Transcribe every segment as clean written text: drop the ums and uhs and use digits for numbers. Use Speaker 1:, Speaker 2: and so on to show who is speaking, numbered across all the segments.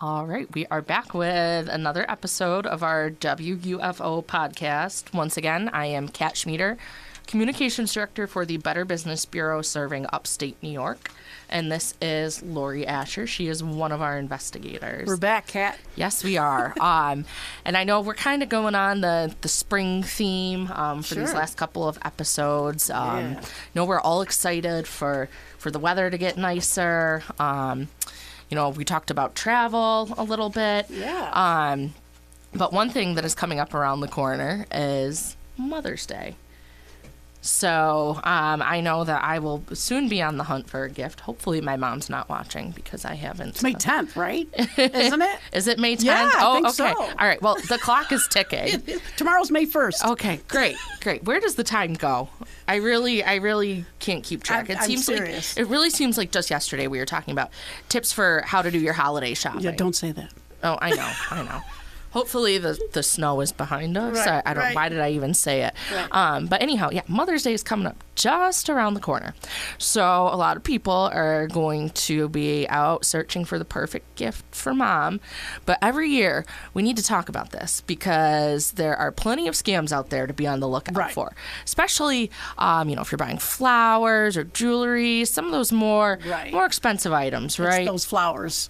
Speaker 1: All right, we are back with another episode of our WUFO podcast. Once again, I am Kat Schmieder, Communications Director for the Better Business Bureau serving upstate New York. And this is Lori Asher. She is one of our investigators.
Speaker 2: We're back, Kat.
Speaker 1: Yes, we are. And I know we're kind of going on the spring theme for these last couple of episodes. You know, we're all excited for the weather to get nicer. You know, we talked about travel a little bit.
Speaker 2: Yeah.
Speaker 1: But one thing that is coming up around the corner is Mother's Day. So I know that I will soon be on the hunt for a gift. Hopefully my mom's not watching because I haven't.
Speaker 2: It's May 10th, right? Isn't it?
Speaker 1: Is it May 10th?
Speaker 2: Yeah, I think
Speaker 1: okay.
Speaker 2: so.
Speaker 1: All right. Well, the clock is ticking.
Speaker 2: Tomorrow's May 1st.
Speaker 1: Okay, great. Where does the time go? I really can't keep track.
Speaker 2: I'm serious.
Speaker 1: It really seems like just yesterday we were talking about tips for how to do your holiday shopping.
Speaker 2: Yeah, don't say that.
Speaker 1: Oh, I know. Hopefully the snow is behind us.
Speaker 2: Right,
Speaker 1: I don't.
Speaker 2: right.
Speaker 1: Why did I even say it?
Speaker 2: Right.
Speaker 1: But anyhow, yeah, Mother's Day is coming up just around the corner. So a lot of people are going to be out searching for the perfect gift for mom. But every year we need to talk about this because there are plenty of scams out there to be on the lookout for. Especially, you know, if you're buying flowers or jewelry, some of those more expensive items, right?
Speaker 2: It's those flowers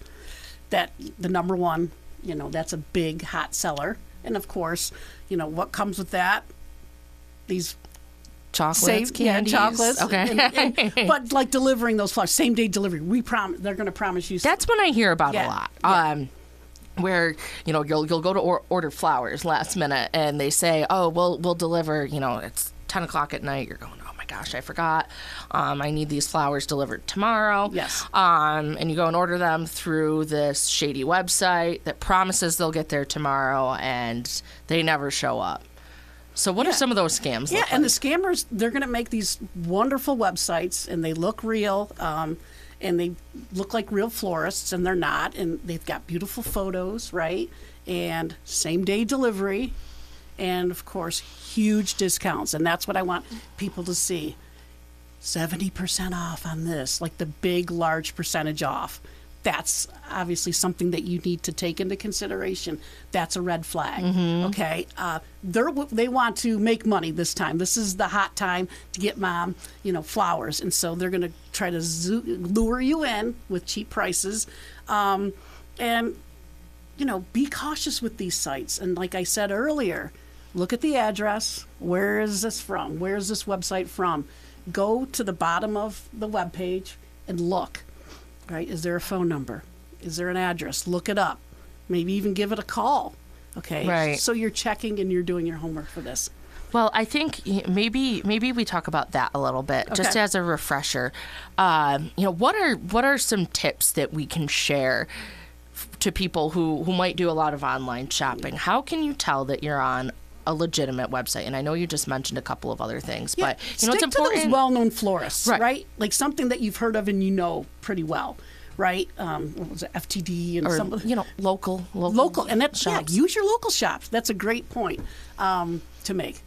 Speaker 2: that the number one. You know, that's a big hot seller. And of course, you know, what comes with that? These
Speaker 1: chocolates, candies.
Speaker 2: Yeah, chocolates.
Speaker 1: Okay.
Speaker 2: But like delivering those flowers, same day delivery. They're going to promise you.
Speaker 1: That's what I hear about a lot.
Speaker 2: Yeah.
Speaker 1: Where, you know, you'll go to order flowers last minute and they say, oh, we'll deliver, you know, it's 10 o'clock at night. You're going, oh my gosh, I forgot. I need these flowers delivered tomorrow.
Speaker 2: Yes.
Speaker 1: And you go and order them through this shady website that promises they'll get there tomorrow and they never show up. So what are some of those scams?
Speaker 2: Yeah,
Speaker 1: look
Speaker 2: and
Speaker 1: like?
Speaker 2: the scammers, they're going to make these wonderful websites and they look real. And they look like real florists, and they're not. And they've got beautiful photos, right? And same-day delivery. And, of course, huge discounts. And that's what I want people to see. 70% off on this, like the big, large percentage off. That's obviously something that you need to take into consideration. That's a red flag, okay? They want to make money this time. This is the hot time to get mom, you know, flowers. And so they're going to try to lure you in with cheap prices. And, you know, be cautious with these sites. And like I said earlier, look at the address. Where is this from? Where is this website from? Go to the bottom of the webpage and look. Right? Is there a phone number? Is there an address? Look it up. Maybe even give it a call. Okay?
Speaker 1: Right.
Speaker 2: So you're checking and you're doing your homework for this.
Speaker 1: Well, I think maybe we talk about that a little bit, just as a refresher. You know, what are some tips that we can share to people who might do a lot of online shopping? How can you tell that you're on a legitimate website? And I know you just mentioned a couple of other things, but you know, it's important.
Speaker 2: To those well-known florists,
Speaker 1: Right.
Speaker 2: right? Like something that you've heard of and you know pretty well, right? What was it, FTD and some,
Speaker 1: you know, local,
Speaker 2: and that's
Speaker 1: shops.
Speaker 2: use your local shops. That's a great point to make.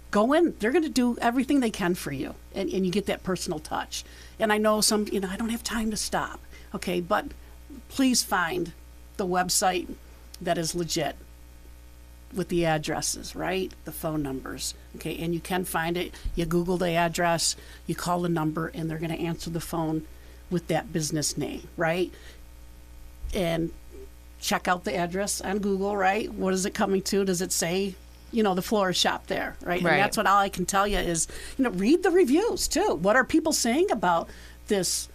Speaker 2: Go in; they're going to do everything they can for you, and you get that personal touch. And I know some, you know, I don't have time to stop, okay, but please find the website that is legit. With the addresses, right? The phone numbers. Okay, and you can find it. You Google the address, you call the number, and they're going to answer the phone with that business name, right? And check out the address on Google, right? What is it coming to? Does it say, you know, the florist shop there, right? And that's what all I can tell you is, you know, read the reviews too. What are people saying about this,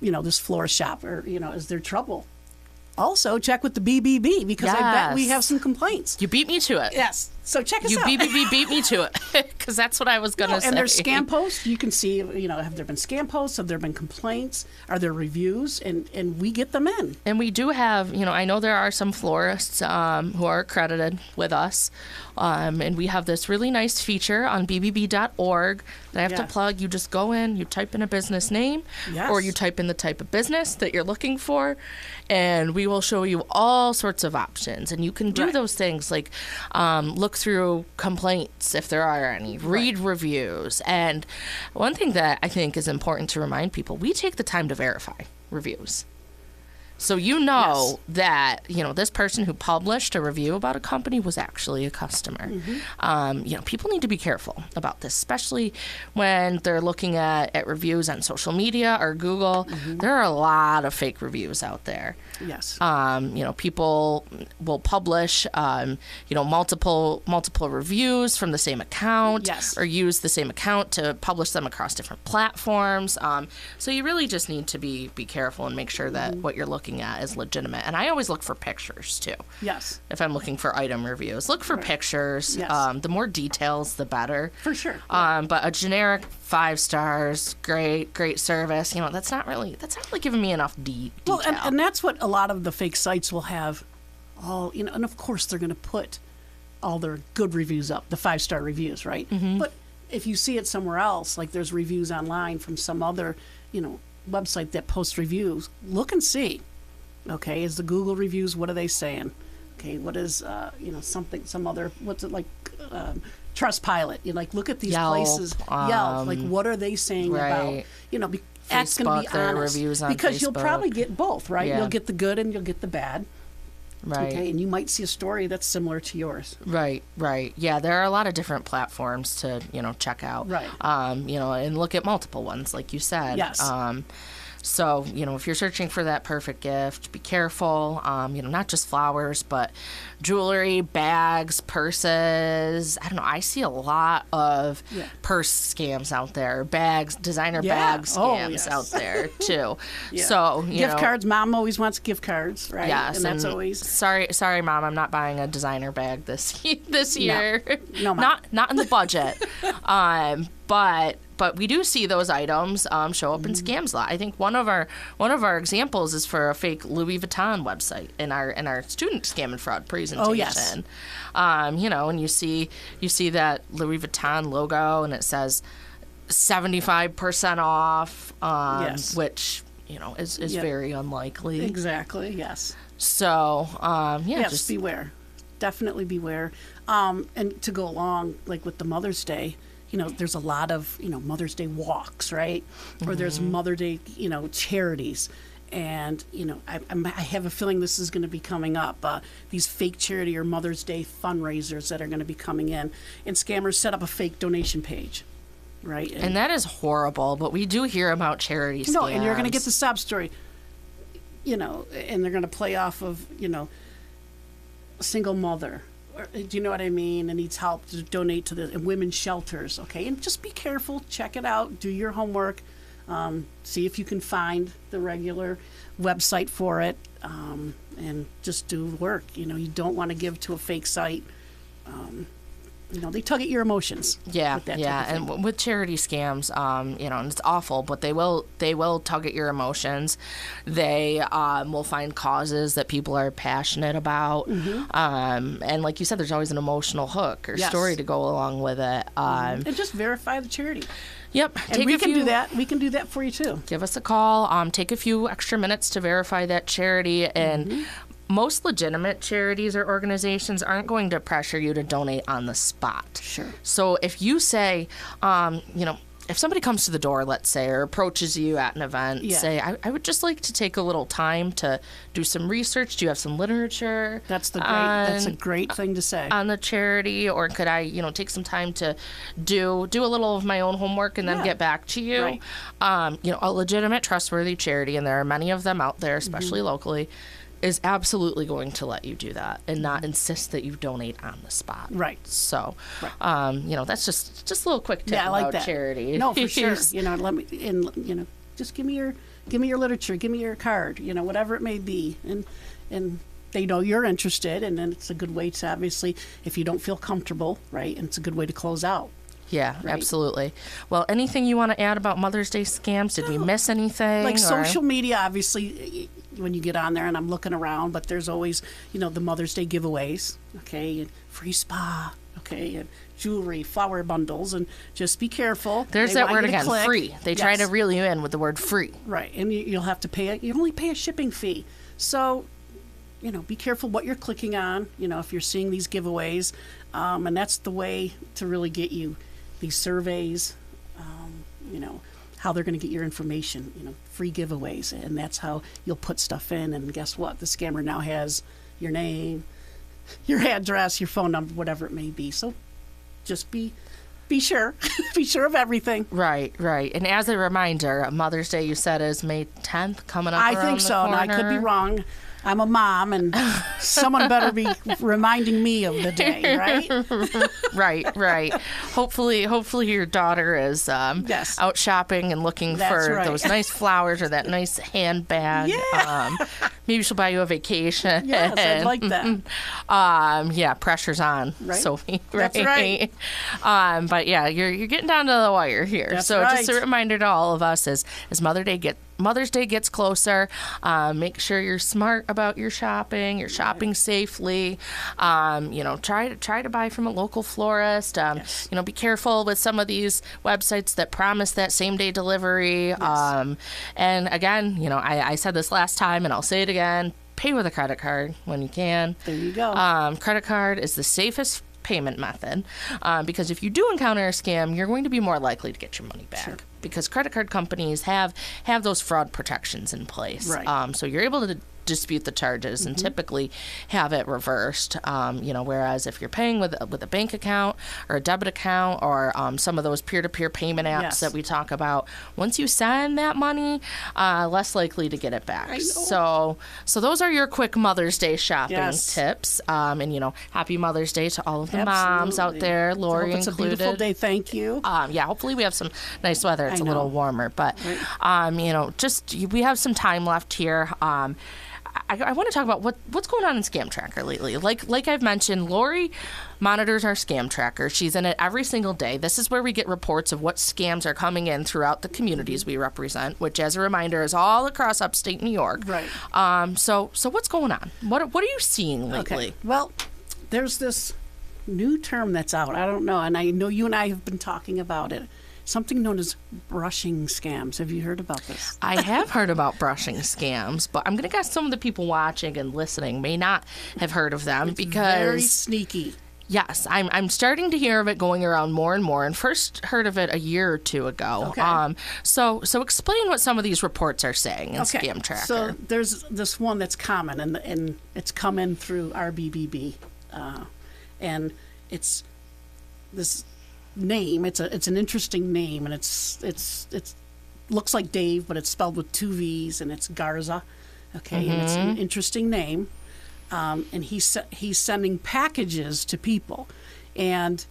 Speaker 2: you know, this florist shop, or, you know, is there trouble? Also, check with the BBB because I bet we have some complaints.
Speaker 1: You beat me to it.
Speaker 2: Yes. So check us out.
Speaker 1: You BBB beat me to it because that's what I was going to say.
Speaker 2: And there's scam posts. You can see, you know, have there been scam posts? Have there been complaints? Are there reviews? And we get them in.
Speaker 1: And we do have, you know, I know there are some florists who are accredited with us. And we have this really nice feature on bbb.org that I have to plug. You just go in, you type in a business name, or you type in the type of business that you're looking for, and we will show you all sorts of options. And you can do those things like look through complaints if there are any, read reviews. And one thing that I think is important to remind people, we take the time to verify reviews. So you know that, this person who published a review about a company was actually a customer. People need to be careful about this, especially when they're looking at reviews on social media or Google. There are a lot of fake reviews out there.
Speaker 2: Yes.
Speaker 1: People will publish, multiple reviews from the same account, or use the same account to publish them across different platforms. So you really just need to be careful and make sure that what you're looking at is legitimate. And I always look for pictures too.
Speaker 2: Yes.
Speaker 1: If I'm looking for item reviews, look for pictures.
Speaker 2: Yes.
Speaker 1: The more details, the better.
Speaker 2: For sure.
Speaker 1: But a generic 5 stars, great service, that's not really giving me enough detail.
Speaker 2: Well, and that's what a lot of the fake sites will have. And of course they're going to put all their good reviews up, the 5-star reviews, right? But if you see it somewhere else, like there's reviews online from some other, website that posts reviews, look and see. Okay, is the Google reviews, what are they saying? Okay, what is, some other, what's it like, Trustpilot? Look at these places. Yelp, what are they saying about, that's going to be honest. Reviews on because Facebook. You'll probably get both, right? Yeah. You'll get the good and you'll get the bad.
Speaker 1: Right.
Speaker 2: Okay, and you might see a story that's similar to yours.
Speaker 1: Right. Yeah, there are a lot of different platforms to, check out.
Speaker 2: Right.
Speaker 1: And look at multiple ones, like you said.
Speaker 2: Yes.
Speaker 1: So, if you're searching for that perfect gift, be careful. Not just flowers, but jewelry, bags, purses. I don't know. I see a lot of purse scams out there, designer bag scams out there too. So,
Speaker 2: gift cards. Mom always wants gift cards, right?
Speaker 1: Yes,
Speaker 2: and that's always
Speaker 1: sorry, Mom. I'm not buying a designer bag this year.
Speaker 2: No, Mom.
Speaker 1: not in the budget. But we do see those items show up in scams a lot. I think one of our examples is for a fake Louis Vuitton website in our student scam and fraud presentation.
Speaker 2: Oh yes.
Speaker 1: And you see that Louis Vuitton logo and it says 75% off, which is very unlikely.
Speaker 2: Exactly. Yes.
Speaker 1: So
Speaker 2: just beware. Definitely beware. And to go along with the Mother's Day. There's a lot of, Mother's Day walks, right? Or there's Mother's Day, charities. And, I have a feeling this is going to be coming up. These fake charity or Mother's Day fundraisers that are going to be coming in. And scammers set up a fake donation page, right?
Speaker 1: And that is horrible, but we do hear about charity scams.
Speaker 2: No, and you're going to get the sob story, and they're going to play off of, a single mother. Do you know what I mean? And needs help to donate to the women's shelters, okay? And just be careful, check it out, do your homework, see if you can find the regular website for it, and just do work. You don't want to give to a fake site. They tug at your emotions.
Speaker 1: Yeah, and with charity scams, and it's awful, but they will tug at your emotions. They will find causes that people are passionate about, and like you said, there's always an emotional hook or story to go along with it.
Speaker 2: And just verify the charity.
Speaker 1: Yep,
Speaker 2: and we can do that. We can do that for you too.
Speaker 1: Give us a call. Take a few extra minutes to verify that charity and. Most legitimate charities or organizations aren't going to pressure you to donate on the spot.
Speaker 2: Sure.
Speaker 1: So if you say, if somebody comes to the door, let's say, or approaches you at an event, say, I would just like to take a little time to do some research. Do you have some literature?
Speaker 2: That's a great thing to say.
Speaker 1: On the charity, or could I, take some time to do a little of my own homework and then get back to you?
Speaker 2: Right.
Speaker 1: A legitimate, trustworthy charity, and there are many of them out there, especially locally, is absolutely going to let you do that and not insist that you donate on the spot.
Speaker 2: Right.
Speaker 1: So, that's just a little quick tip
Speaker 2: about
Speaker 1: that. Charity.
Speaker 2: No, for sure. Just give me your literature, give me your card, whatever it may be, and they know you're interested, and then it's a good way to, obviously, if you don't feel comfortable, right, and it's a good way to close out.
Speaker 1: Yeah, right? Absolutely. Well, anything you want to add about Mother's Day scams? Did we miss anything?
Speaker 2: Social media, obviously, when you get on there, and I'm looking around, but there's always, the Mother's Day giveaways, okay, and free spa, okay, and jewelry, flower bundles, and just be careful.
Speaker 1: There's that word again, free. They try to reel you in with the word free.
Speaker 2: Right, and you'll have to pay you only pay a shipping fee. So, be careful what you're clicking on, if you're seeing these giveaways, and that's the way to really get you. These surveys, how they're going to get your information, free giveaways. And that's how you'll put stuff in. And guess what? The scammer now has your name, your address, your phone number, whatever it may be. So just be sure. Be sure of everything.
Speaker 1: Right. And as a reminder, Mother's Day, you said, is May 10th coming up.
Speaker 2: I think so. Now, I could be wrong. I'm a mom, and someone better be reminding me of the day, right?
Speaker 1: Right. Hopefully your daughter is out shopping and looking for those nice flowers or that nice handbag.
Speaker 2: Yeah.
Speaker 1: Maybe she'll buy you a vacation.
Speaker 2: Yes, I'd like that.
Speaker 1: Yeah, pressure's on,
Speaker 2: right?
Speaker 1: Sophie. Right?
Speaker 2: That's right.
Speaker 1: But yeah, you're getting down to the wire here.
Speaker 2: That's
Speaker 1: so
Speaker 2: right.
Speaker 1: just a reminder to all of us as Mother's Day gets closer, make sure you're smart about your shopping. Safely. Try to buy from a local florist.
Speaker 2: Yes.
Speaker 1: Be careful with some of these websites that promise that same day delivery.
Speaker 2: Yes.
Speaker 1: And again, I said this last time, and I'll say it again. Pay with a credit card when you can.
Speaker 2: There you go.
Speaker 1: Credit card is the safest payment method, because if you do encounter a scam, you're going to be more likely to get your money back.
Speaker 2: Sure.
Speaker 1: Because credit card companies have those fraud protections in place.
Speaker 2: Right.
Speaker 1: So you're able to dispute the charges and typically have it reversed. Whereas if you're paying with a bank account or a debit account or some of those peer-to-peer payment apps that we talk about, once you send that money, less likely to get it back. So those are your quick Mother's Day shopping tips. And happy Mother's Day to all of the moms out there, Lori included.
Speaker 2: It's a beautiful day. Thank you.
Speaker 1: Hopefully we have some nice weather. It's a little warmer, but we have some time left here. I want to talk about what's going on in Scam Tracker lately. Like I've mentioned, Lori monitors our Scam Tracker. She's in it every single day. This is where we get reports of what scams are coming in throughout the communities we represent, which, as a reminder, is all across upstate New York.
Speaker 2: Right.
Speaker 1: So what's going on? What are you seeing lately?
Speaker 2: Okay. Well, there's this new term that's out. I don't know, and I know you and I have been talking about it. Something known as brushing scams. Have you heard about this?
Speaker 1: I have heard about brushing scams, but I'm going to guess some of the people watching and listening may not have heard of them because
Speaker 2: very sneaky.
Speaker 1: Yes, I'm starting to hear of it going around more and more, and first heard of it a year or two ago.
Speaker 2: Okay.
Speaker 1: So explain what some of these reports are saying in Scam Tracker.
Speaker 2: So there's this one that's common, and it's come in through our BBB, and it's this name. It's an interesting name, and it's looks like Dave, but it's spelled with two V's, and it's Garza. Okay, and it's an interesting name. And he's sending packages to people, and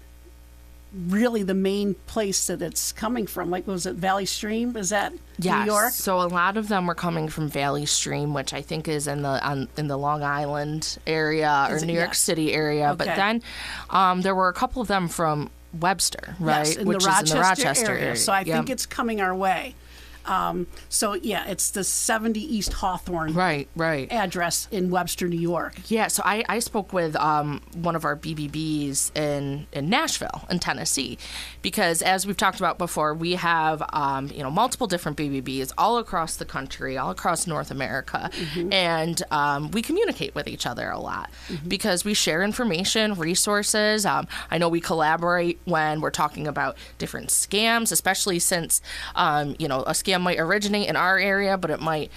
Speaker 2: really the main place that it's coming from, like, was it Valley Stream? Is that New York?
Speaker 1: So a lot of them were coming from Valley Stream, which I think is in the Long Island area or New York City area. Okay. But then there were a couple of them from Webster, right?
Speaker 2: Yes,
Speaker 1: which is in the Rochester area.
Speaker 2: So I think it's coming our way. It's the 70 East Hawthorne
Speaker 1: right
Speaker 2: address in Webster, New York.
Speaker 1: Yeah, so I spoke with one of our BBBs in Nashville, in Tennessee, because as we've talked about before, we have multiple different BBBs all across the country, all across North America, and we communicate with each other a lot because we share information, resources. I know we collaborate when we're talking about different scams, especially since a scam might originate in our area, but it might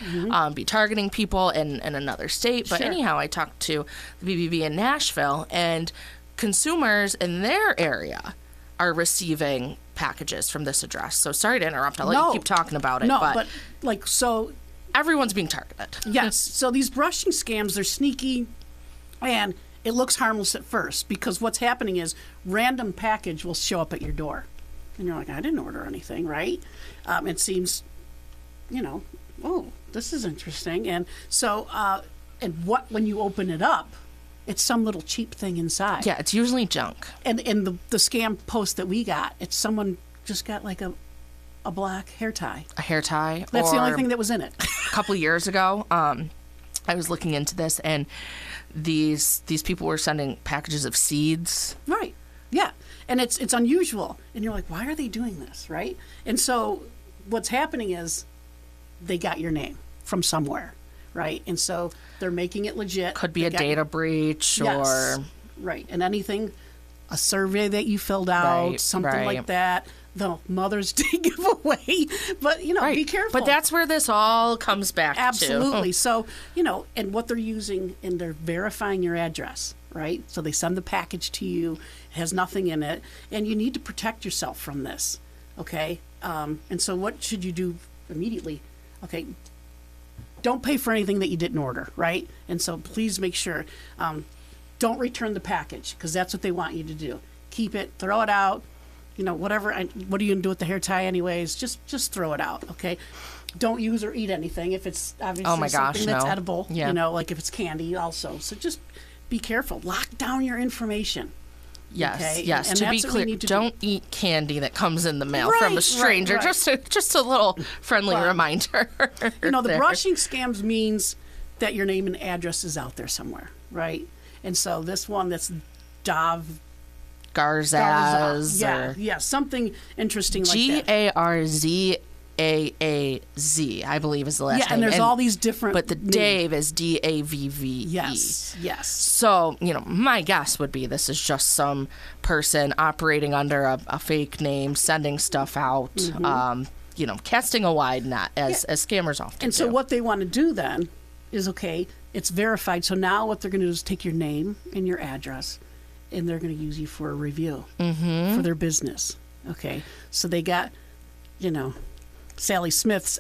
Speaker 1: be targeting people in another state. But anyhow, I talked to the BBB in Nashville, and consumers in their area are receiving packages from this address. So sorry to interrupt. I'll let you keep talking about it.
Speaker 2: No, but
Speaker 1: everyone's being targeted.
Speaker 2: Yes. So these brushing scams, they're sneaky, and it looks harmless at first because what's happening is random package will show up at your door. And you're like, I didn't order anything, right? It seems, this is interesting. And so, when you open it up, it's some little cheap thing inside.
Speaker 1: Yeah, it's usually junk.
Speaker 2: And in the scam post that we got, it's someone just got like a black hair tie.
Speaker 1: A hair tie?
Speaker 2: That's the only thing that was in it.
Speaker 1: A couple of years ago, I was looking into this, and these people were sending packages of seeds.
Speaker 2: Right. Yeah. And it's unusual. And you're like, why are they doing this, right? And so what's happening is they got your name from somewhere, right? And so they're making it legit.
Speaker 1: Could be a data breach or...
Speaker 2: Right. And anything, a survey that you filled out, something like that. the Mother's Day giveaway. But, be careful.
Speaker 1: But that's where this all comes back
Speaker 2: Absolutely.
Speaker 1: to.
Speaker 2: So, and what they're using, and they're verifying your address, right? So they send the package to you. It has nothing in it. And you need to protect yourself from this, okay? And so what should you do immediately? Okay, don't pay for anything that you didn't order, right? And so please make sure, don't return the package, because that's what they want you to do. Keep it, throw it out, whatever. What are you going to do with the hair tie anyways? Just throw it out, okay? Don't use or eat anything if it's obviously something that's edible, like if it's candy also. So just be careful. Lock down your information.
Speaker 1: Yes,
Speaker 2: okay?
Speaker 1: yes.
Speaker 2: And
Speaker 1: to be clear, don't eat candy that comes in the mail from a stranger.
Speaker 2: Right.
Speaker 1: Just a little friendly reminder.
Speaker 2: The brushing scams means that your name and address is out there somewhere, right? And so this one that's
Speaker 1: Garzaz.
Speaker 2: Something interesting like that.
Speaker 1: Garzaaaz, I believe is the last name.
Speaker 2: Yeah, and there's all these different
Speaker 1: But the
Speaker 2: names.
Speaker 1: Dave is Davve.
Speaker 2: Yes.
Speaker 1: So, my guess would be this is just some person operating under a fake name, sending stuff out, casting a wide net, as scammers often do.
Speaker 2: And so what they want to do then is, okay, it's verified. So now what they're going to do is take your name and your address, and they're going to use you for a review for their business. Okay, so they got, Sally Smith's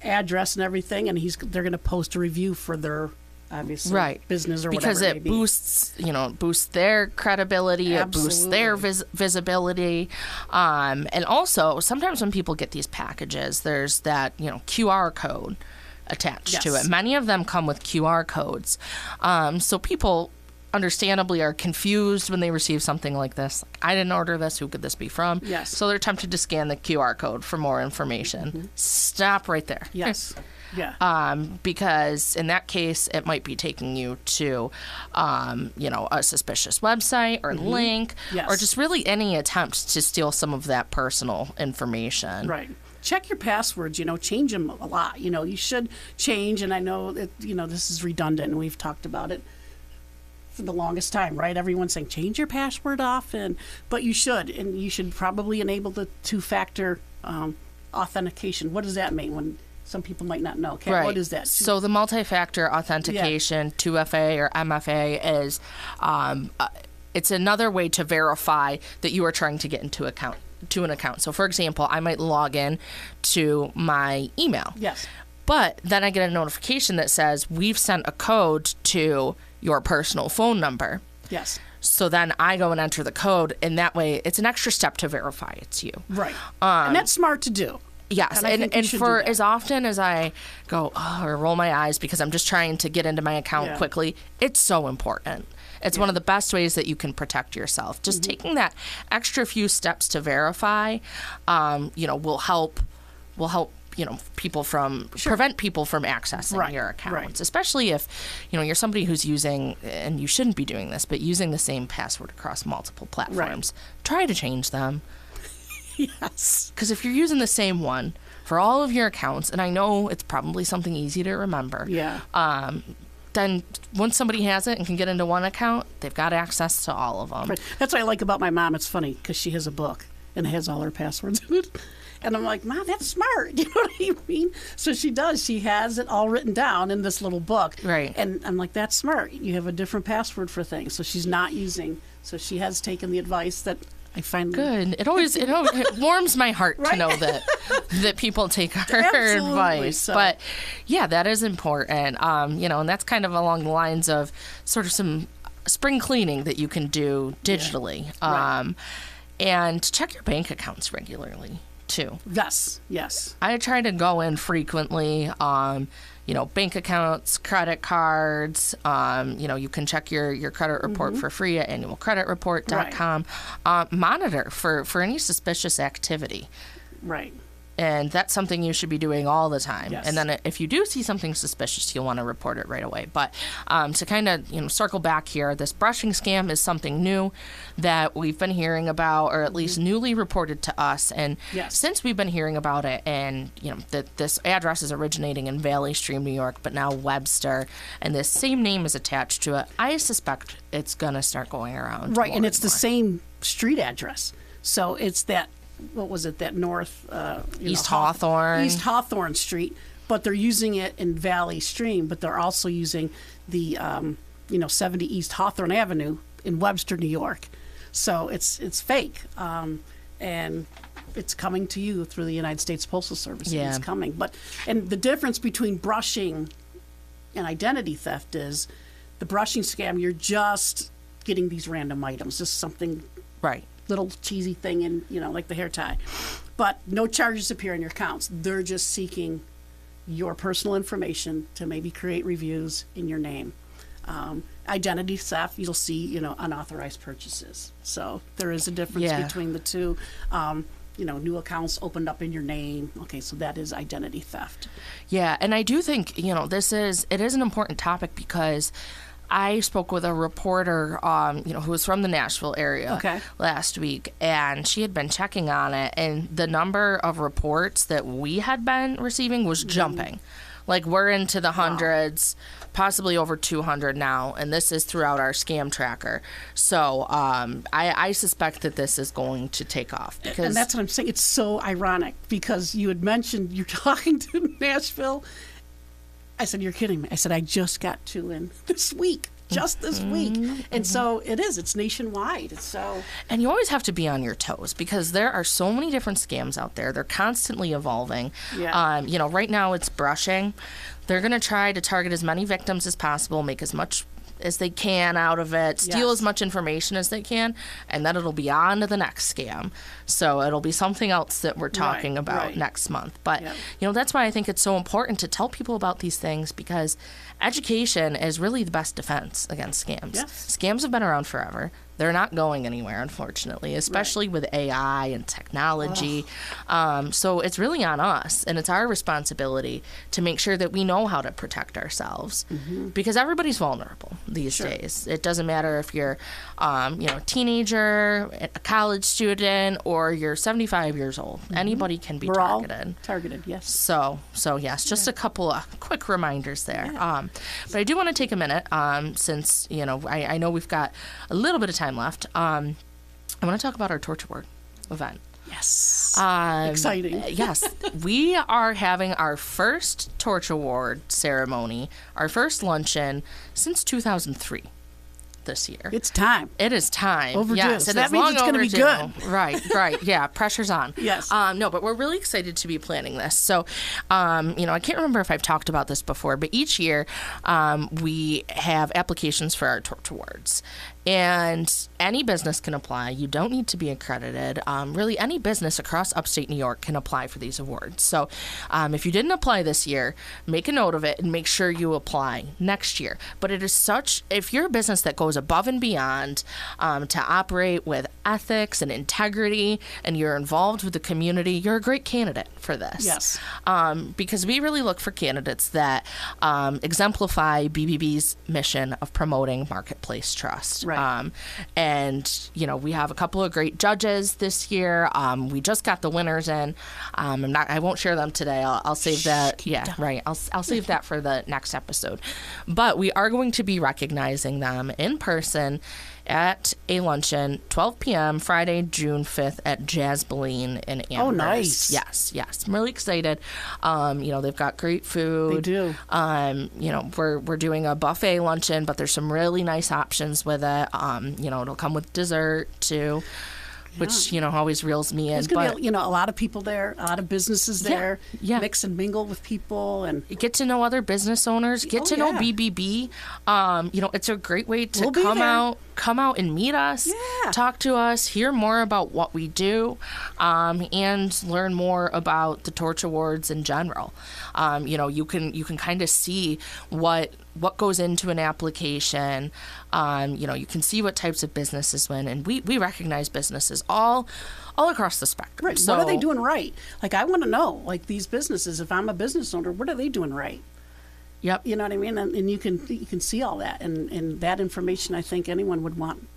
Speaker 2: address and everything, and they're going to post a review for their obviously business or
Speaker 1: because
Speaker 2: whatever
Speaker 1: it boosts their credibility.
Speaker 2: Absolutely.
Speaker 1: It boosts their visibility, and also sometimes when people get these packages, there's that QR code attached to it. Many of them come with QR codes, so people understandably are confused when they receive something like this. Like, I didn't order this. Who could this be from?
Speaker 2: Yes.
Speaker 1: So they're tempted to scan the QR code for more information. Stop right there.
Speaker 2: Yes. Yeah.
Speaker 1: Because in that case, it might be taking you to, a suspicious website or link, or just really any attempt to steal some of that personal information.
Speaker 2: Right. Check your passwords, change them a lot. You should change, and I know that, this is redundant, and we've talked about it for the longest time, right? Everyone's saying change your password often, but you should, and you should probably enable the two-factor authentication. What does that mean? When some people might not know. Okay, what is that?
Speaker 1: So the multi-factor authentication, 2FA or MFA, is it's another way to verify that you are trying to get into an account. So, for example, I might log in to my email.
Speaker 2: Yes.
Speaker 1: But then I get a notification that says we've sent a code to your personal phone number.
Speaker 2: Yes.
Speaker 1: So then I go and enter the code, and that way it's an extra step to verify it's you.
Speaker 2: Right. And that's smart to do.
Speaker 1: Yes, and for as often as I go or roll my eyes because I'm just trying to get into my account quickly, it's so important. It's one of the best ways that you can protect yourself. Just taking that extra few steps to verify, will help. People from prevent people from accessing your accounts, especially if you're somebody who's using, and you shouldn't be doing this, but using the same password across multiple platforms. Try to change them.
Speaker 2: Yes,
Speaker 1: because if you're using the same one for all of your accounts, and I know it's probably something easy to remember. Then once somebody has it and can get into one account, they've got access to all of them.
Speaker 2: Right. That's what I like about my mom. It's funny because she has a book and it has all her passwords in it. And I'm like, Mom, that's smart. You know what I mean? So she does. She has it all written down in this little book.
Speaker 1: Right.
Speaker 2: And I'm like, that's smart. You have a different password for things. So she's not using. So she has taken the advice that I find
Speaker 1: good. It warms my heart to know that people take our advice.
Speaker 2: So.
Speaker 1: But yeah, that is important. And that's kind of along the lines of sort of some spring cleaning that you can do digitally. And check your bank accounts regularly too.
Speaker 2: Yes.
Speaker 1: I try to go in frequently. Bank accounts, credit cards. You can check your credit report for free at annualcreditreport.com. Monitor for any suspicious activity.
Speaker 2: Right.
Speaker 1: And that's something you should be doing all the time.
Speaker 2: Yes.
Speaker 1: And then if you do see something suspicious, you'll want to report it right away. But to kind of circle back here, this brushing scam is something new that we've been hearing about, or at least newly reported to us. And since we've been hearing about it, and that this address is originating in Valley Stream, New York, but now Webster, and this same name is attached to it, I suspect it's going to start going around.
Speaker 2: Right, and it's the same street address. So it's that what was it, that north...
Speaker 1: East Hawthorne.
Speaker 2: East Hawthorne Street, but they're using it in Valley Stream, but they're also using the, 70 East Hawthorne Avenue in Webster, New York. So it's fake. And it's coming to you through the United States Postal Service.
Speaker 1: Yeah.
Speaker 2: It's coming. And the difference between brushing and identity theft is the brushing scam, you're just getting these random items, just something...
Speaker 1: Right.
Speaker 2: Little cheesy thing in, like the hair tie. But no charges appear in your accounts. They're just seeking your personal information to maybe create reviews in your name. Identity theft, you'll see, unauthorized purchases. So there is a difference between the two. New accounts opened up in your name. Okay, so that is identity theft.
Speaker 1: Yeah, and I do think, it is an important topic because I spoke with a reporter, who was from the Nashville area last week, and she had been checking on it, and the number of reports that we had been receiving was jumping. Like, we're into the hundreds, possibly over 200 now, and this is throughout our scam tracker. So I suspect that this is going to take off.
Speaker 2: And that's what I'm saying. It's so ironic because you had mentioned you're talking to Nashville. I said, you're kidding me. I said, I just got two in this week. Just this week. And so it's nationwide.
Speaker 1: And you always have to be on your toes because there are so many different scams out there. They're constantly evolving.
Speaker 2: Yeah.
Speaker 1: Right now it's brushing. They're going to try to target as many victims as possible, make as much as they can out of it, steal as much information as they can, and then it'll be on to the next scam. So it'll be something else that we're talking about next month. But, that's why I think it's so important to tell people about these things because education is really the best defense against scams.
Speaker 2: Yes.
Speaker 1: Scams have been around forever. They're not going anywhere, unfortunately, especially with AI and technology. So it's really on us, and it's our responsibility to make sure that we know how to protect ourselves because everybody's vulnerable these days. It doesn't matter if you're, a teenager, a college student, or you're 75 years old. Anybody can be targeted.
Speaker 2: All targeted, yes.
Speaker 1: So yes, just a couple of quick reminders there. But I do want to take a minute since, I know we've got a little bit of time left. I want to talk about our Torch Award event.
Speaker 2: Yes. Exciting.
Speaker 1: Yes. We are having our first Torch Award ceremony, our first luncheon since 2003 this year.
Speaker 2: It's time.
Speaker 1: It is time.
Speaker 2: Overdue.
Speaker 1: Yes,
Speaker 2: so that means it's going to be good.
Speaker 1: Right. Yeah, pressure's on.
Speaker 2: Yes.
Speaker 1: No, but we're really excited to be planning this. So, I can't remember if I've talked about this before, but each year we have applications for our Torch Awards. And any business can apply. You don't need to be accredited. Really, any business across upstate New York can apply for these awards. So if you didn't apply this year, make a note of it and make sure you apply next year. But it is if you're a business that goes above and beyond to operate with ethics and integrity and you're involved with the community, you're a great candidate for this.
Speaker 2: Yes.
Speaker 1: Because we really look for candidates that exemplify BBB's mission of promoting marketplace trust.
Speaker 2: Right.
Speaker 1: And we have a couple of great judges this year. We just got the winners in. I won't share them today. I'll save that. Yeah, right. I'll save that for the next episode. But we are going to be recognizing them in person at a luncheon, 12 p.m. Friday, June 5th at Jazz Boleyn in Amherst.
Speaker 2: Oh, nice.
Speaker 1: Yes. I'm really excited. They've got great food.
Speaker 2: They do.
Speaker 1: We're doing a buffet luncheon, but there's some really nice options with it. It'll come with dessert too. Which always reels me in.
Speaker 2: There's going to be a lot of people there, a lot of businesses there.
Speaker 1: Yeah.
Speaker 2: Mix and mingle with people and
Speaker 1: get to know other business owners. Get to know BBB. It's a great way to come out and meet us, talk to us, hear more about what we do, and learn more about the Torch Awards in general. You can kind of see what goes into an application. You can see what types of businesses win, and we recognize businesses all across the spectrum.
Speaker 2: Right.
Speaker 1: So,
Speaker 2: what are they doing right? Like, I want to know, like, these businesses, if I'm a business owner, what are they doing right?
Speaker 1: Yep.
Speaker 2: You know what I mean? And you can see all that, and that information I think anyone would want,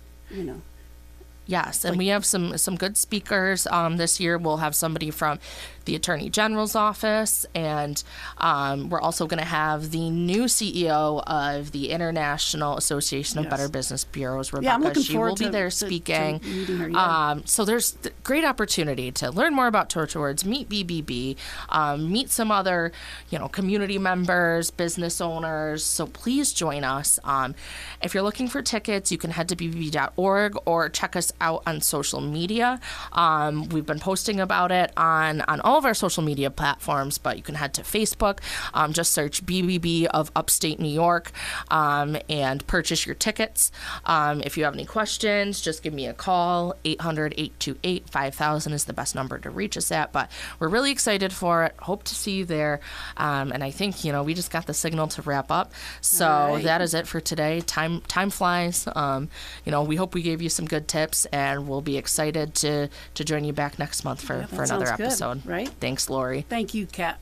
Speaker 1: Yes, and we have some good speakers this year. We'll have somebody from the Attorney General's office, and we're also going to have the new CEO of the International Association of Better Business Bureaus, Rebecca.
Speaker 2: I'm looking
Speaker 1: she
Speaker 2: forward
Speaker 1: will be there
Speaker 2: to
Speaker 1: speaking.
Speaker 2: meeting her,
Speaker 1: So there's great opportunity to learn more about Torch Awards, meet BBB, meet some other, community members, business owners. So please join us. If you're looking for tickets, you can head to bbb.org or check us out on social media. We've been posting about it on all of our social media platforms, but you can head to Facebook, just search BBB of Upstate New York, and purchase your tickets. If you have any questions, just give me a call. 800-828-5000 is the best number to reach us at, but we're really excited for it. Hope to see you there. And I think, we just got the signal to wrap up. So that is it for today. Time flies. We hope we gave you some good tips, and we'll be excited to join you back next month for another episode.
Speaker 2: Good, right?
Speaker 1: Thanks, Lori.
Speaker 2: Thank you, Kat.